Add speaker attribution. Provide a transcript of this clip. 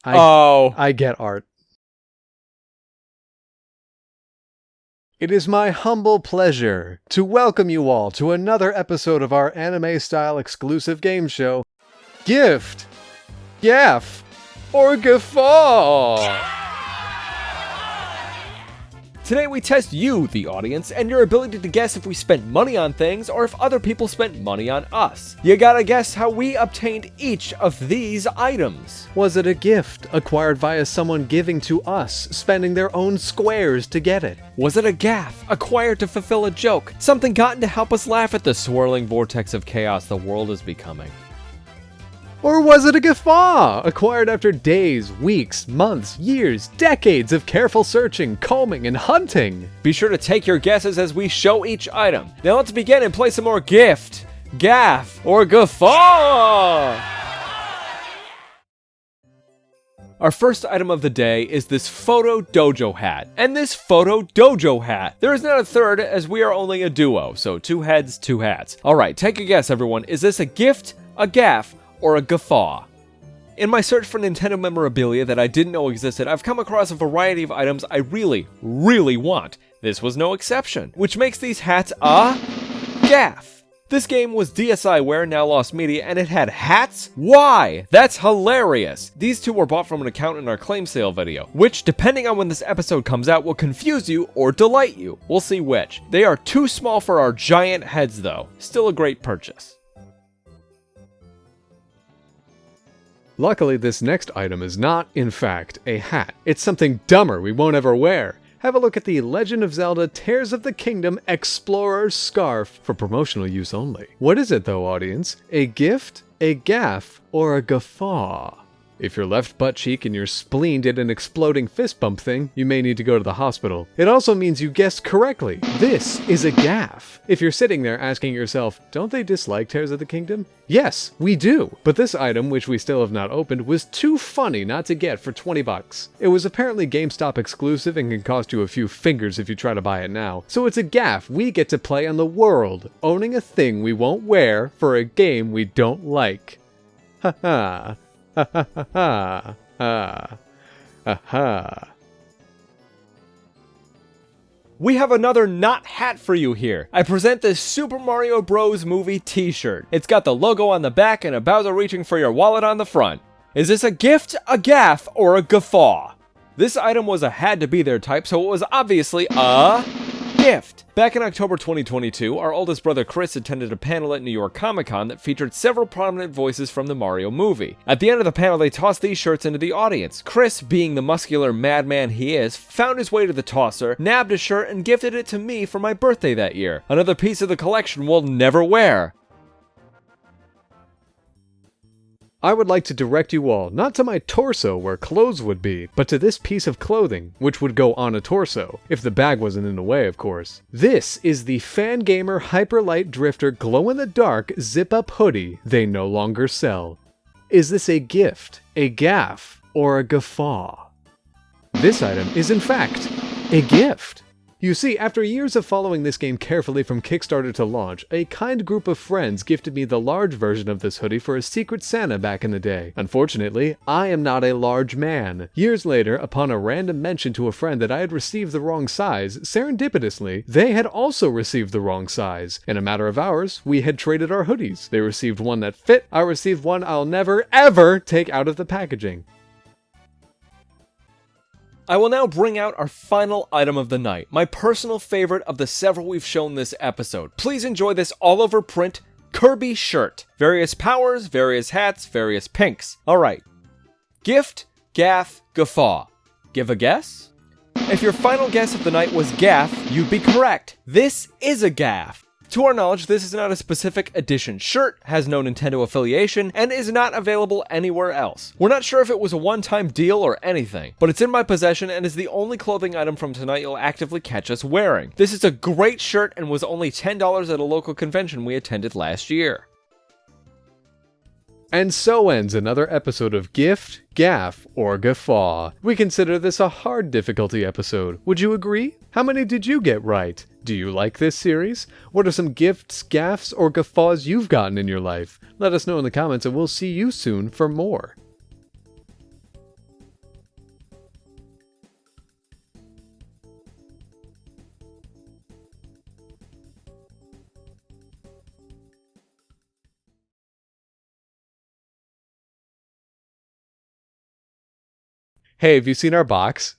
Speaker 1: I get art. It is my humble pleasure to welcome you all to another episode of our anime-style exclusive game show, Gift, Gaff, or Guffaw.
Speaker 2: Today we test you, the audience, and your ability to guess if we spent money on things or if other people spent money on us. You gotta guess how we obtained each of these items.
Speaker 1: Was it a gift acquired via someone giving to us, spending their own squares to get it?
Speaker 2: Was it a gaff acquired to fulfill a joke, something gotten to help us laugh at the swirling vortex of chaos the world is becoming?
Speaker 1: Or was it a Guffaw, acquired after days, weeks, months, years, decades of careful searching, combing, and hunting?
Speaker 2: Be sure to take your guesses as we show each item. Now let's begin and play some more Gift, Gaff, or Guffaw! Our first item of the day is this Photo Dojo hat. And this Photo Dojo hat. There is not a third as we are only a duo, so 2 heads, 2 hats. Alright, take a guess everyone. Is this a gift, a gaff, or a Guffaw? In my search for Nintendo memorabilia that I didn't know existed, I've come across a variety of items I really want. This was no exception, which makes these hats a gaff. This game was DSiWare, now Lost Media, and it had hats? Why? That's hilarious! These two were bought from an account in our claim sale video, which, depending on when this episode comes out, will confuse you or delight you. We'll see which. They are too small for our giant heads though. Still a great purchase.
Speaker 1: Luckily, this next item is not, in fact, a hat. It's something dumber we won't ever wear. Have a look at the Legend of Zelda Tears of the Kingdom Explorer's Scarf for promotional use only. What is it though, audience? A gift, a gaff, or a guffaw? If your left butt cheek and your spleen did an exploding fist bump thing, you may need to go to the hospital. It also means you guessed correctly. This is a gaff. If you're sitting there asking yourself, don't they dislike Tears of the Kingdom? Yes, we do. But this item, which we still have not opened, was too funny not to get for 20 bucks. It was apparently GameStop exclusive and can cost you a few fingers if you try to buy it now. So it's a gaff we get to play on the world, owning a thing we won't wear for a game we don't like. Haha. Ha ha ha ha ha ha ha.
Speaker 2: We have another not hat for you here. I present this Super Mario Bros. Movie t-shirt. It's got the logo on the back and a Bowser reaching for your wallet on the front. Is this a gift, a gaff, or a guffaw? This item was a had to be there type, so it was obviously a gift. Back in October 2022, our oldest brother Chris attended a panel at New York Comic Con that featured several prominent voices from the Mario movie. At the end of the panel, they tossed these shirts into the audience. Chris, being the muscular madman he is, found his way to the tosser, nabbed a shirt, and gifted it to me for my birthday that year. Another piece of the collection we'll never wear.
Speaker 1: I would like to direct you all, not to my torso where clothes would be, but to this piece of clothing, which would go on a torso, if the bag wasn't in the way, of course. This is the Fangamer Hyperlight Drifter glow-in-the-dark zip-up hoodie they no longer sell. Is this a gift, a gaff, or a guffaw? This item is in fact a gift. You see, after years of following this game carefully from Kickstarter to launch, a kind group of friends gifted me the large version of this hoodie for a Secret Santa back in the day. Unfortunately, I am not a large man. Years later, upon a random mention to a friend that I had received the wrong size, serendipitously, they had also received the wrong size. In a matter of hours, we had traded our hoodies. They received one that fit, I received one I'll never, ever take out of the packaging.
Speaker 2: I will now bring out our final item of the night, my personal favorite of the several we've shown this episode. Please enjoy this all-over print Kirby shirt. Various powers, various hats, various pinks. Alright. Gift, gaff, guffaw. Give a guess? If your final guess of the night was gaff, you'd be correct. This is a gaff. To our knowledge, this is not a specific edition shirt, has no Nintendo affiliation, and is not available anywhere else. We're not sure if it was a one-time deal or anything, but it's in my possession and is the only clothing item from tonight you'll actively catch us wearing. This is a great shirt and was only $10 at a local convention we attended last year.
Speaker 1: And so ends another episode of Gift, Gaff, or Guffaw. We consider this a hard difficulty episode. Would you agree? How many did you get right? Do you like this series? What are some gifts, gaffs, or guffaws you've gotten in your life? Let us know in the comments and we'll see you soon for more. Hey, have you seen our box?